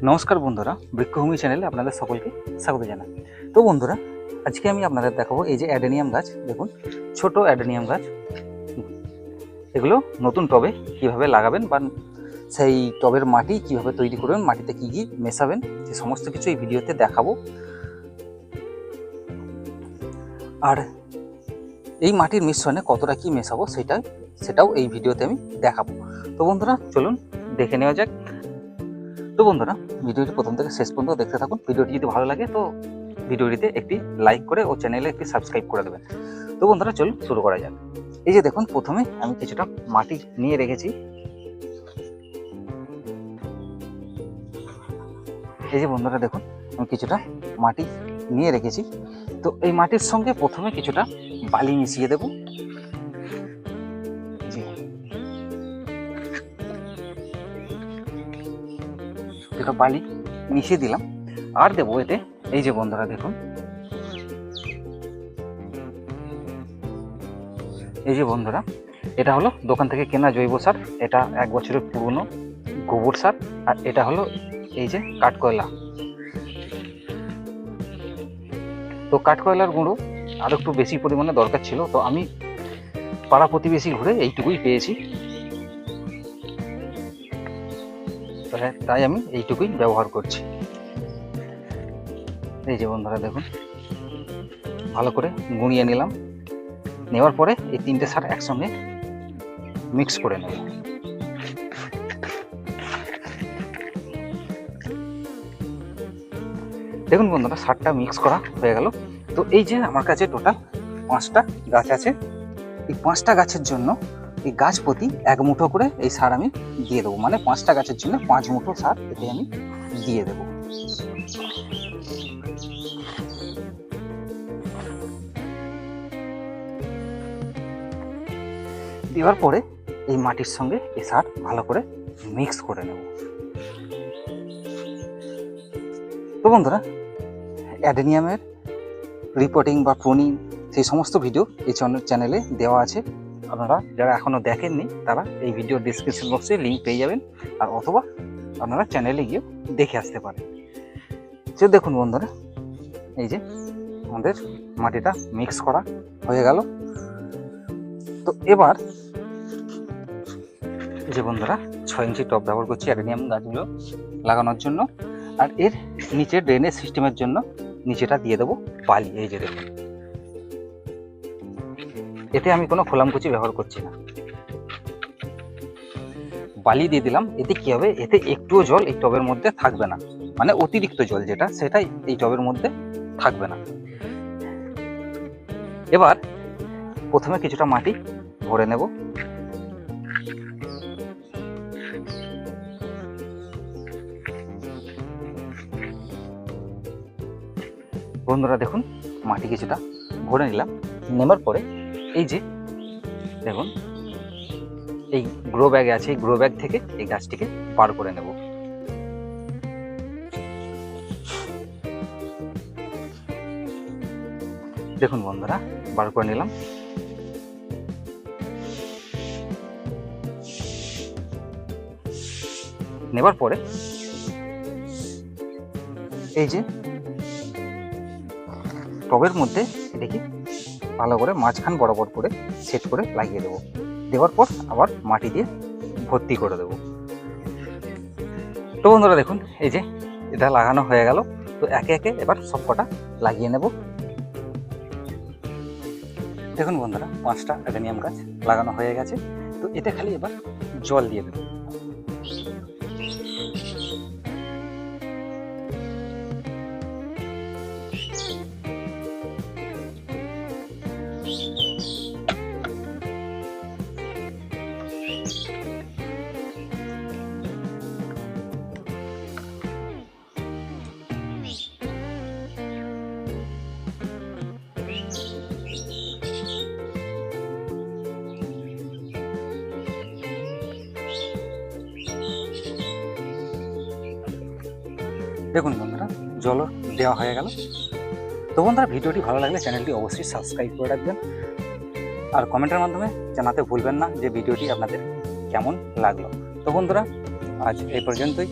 নমস্কার বন্ধুরা, বৃক্ষভূমি চ্যানেলে আপনাদের সকলকে স্বাগত জানাই। তো বন্ধুরা, আজকে আমি আপনাদের দেখাবো এই যে অ্যাডেনিয়াম গাছ। দেখুন, ছোট অ্যাডেনিয়াম গাছ। এগুলো নতুন টবে কিভাবে লাগাবেন বা সেই টবের মাটি কিভাবে তৈরি করবেন, মাটিতে কি কি মেশাবেন, সে সমস্ত কিছু এই ভিডিওতে দেখাবো। আর এই মাটির মিশ্রণে কতটা কি মেশাবো সেটাও এই ভিডিওতে আমি দেখাবো। তো বন্ধুরা, চলুন দেখে নেওয়া যাক। তো বন্ধুরা, ভিডিওটি প্রথম থেকে শেষ পর্যন্ত দেখতে থাকুন। ভিডিওটি যদি ভালো লাগে তো ভিডিওটিতে একটি লাইক করে ও চ্যানেলে একটি সাবস্ক্রাইব করে দেবেন। তো বন্ধুরা, চলুন শুরু করা যাক। এই যে দেখুন, প্রথমে আমি কিছুটা মাটি নিয়ে রেখেছি। এই যে বন্ধুরা দেখুন, আমি কিছুটা মাটি নিয়ে রেখেছি। তো এই মাটির সঙ্গে প্রথমে কিছুটা বালি মিশিয়ে দেব। কিছুটা বালি মিশিয়ে দিলাম। আর দেবো এতে, এই যে বন্ধুরা দেখুন, এই যে বন্ধুরা, এটা হলো দোকান থেকে কেনা জৈব সার। এটা 1 বছরের পুরনো গোবর সার। আর এটা হলো এই যে কাঠকয়লা। তো কাঠকয়লার গুঁড়ো আর একটু বেশি পরিমাণে দরকার ছিল, তো আমি পাড়া প্রতিবেশী ঘুরে এইটুকুই পেয়েছি, তাই আমি এইটুকুই ব্যবহার করছি। এই যে বন্ধুরা দেখুন, ভালো করে গুঁড়িয়ে নিলাম। নেওয়ার পরে এই 3টে সার একসঙ্গে মিক্স করে নেব। দেখুন বন্ধুরা, সারটা মিক্স করা হয়ে গেল। তো এই যে আমার কাছে টোটাল 5টা গাছ আছে। এই 5টা গাছের জন্য এই গাছ প্রতি 1 মুঠো করে এই সার আমি দিয়ে দেবো। মানে 5টা গাছের জন্য 5 মুঠো সার এতে আমি দিয়ে দেবো। দেওয়ার পরে এই মাটির সঙ্গে এই সার ভালো করে মিক্স করে নেব। তো বন্ধুরা, অ্যাডেনিয়ামের রিপোর্টিং বা প্রুনিং সেই সমস্ত ভিডিও এই চ্যানেলে দেওয়া আছে। আপনারা যারা এখনও দেখেননি তারা এই ভিডিও ডিসক্রিপশন বক্সে লিঙ্ক পেয়ে যাবেন, আর অথবা আপনারা চ্যানেলে গিয়ে দেখে আসতে পারেন। সে দেখুন বন্ধুরা, এই যে আমাদের মাটিটা মিক্স করা হয়ে গেল। তো এবার এই যে বন্ধুরা, 6 ইঞ্চি টব ব্যবহার করছি অ্যাডেনিয়াম গাছগুলো লাগানোর জন্য। আর এর নিচে ড্রেনেজ সিস্টেমের জন্য নিচেটা দিয়ে দেবো বালি। এই যে দেখুন, এতে আমি কোনো খোলামকুচি ব্যবহার করছি না, বালি দিয়ে দিলাম। এতে কি হবে, এতে একটুও জল এই টবের মধ্যে থাকবে না। মানে অতিরিক্ত জল সেটাই এই টবের মধ্যে থাকবে না। এবার প্রথমে কিছুটা মাটি ভরে নেব। বন্ধুরা দেখুন, মাটি কিছুটা ভরে নিলাম। নেবার পরে এই যে দেখুন, এই গ্রো ব্যাগে আছে, এই গ্রো ব্যাগ থেকে এই গাছটিকে বার করে নেব। দেখুন বন্ধুরা, বার করে নিলাম। নেবার পরে এই যে টবের মধ্যে এটাকে ভালো করে মাঝখান বরাবর করে সেট করে লাগিয়ে দেবো। দেওয়ার পর আবার মাটি দিয়ে ভর্তি করে দেবো। তো বন্ধুরা দেখুন, এই যে এটা লাগানো হয়ে গেল। তো একে একে এবার সব কটা লাগিয়ে নেব। দেখুন বন্ধুরা, 5টা অ্যাডেনিয়াম গাছ লাগানো হয়ে গেছে। তো এটা খালি এবার জল দিয়ে দেবো। দেখুন বন্ধুরা, জলও দেওয়া হয়ে গেল। তো বন্ধুরা, ভিডিওটি ভালো লাগলে চ্যানেলটি অবশ্যই সাবস্ক্রাইব করে রাখবেন, আর কমেন্টের মাধ্যমে জানাতে ভুলবেন না যে ভিডিওটি আপনাদের কেমন লাগলো। তো বন্ধুরা, আজ এই পর্যন্তই।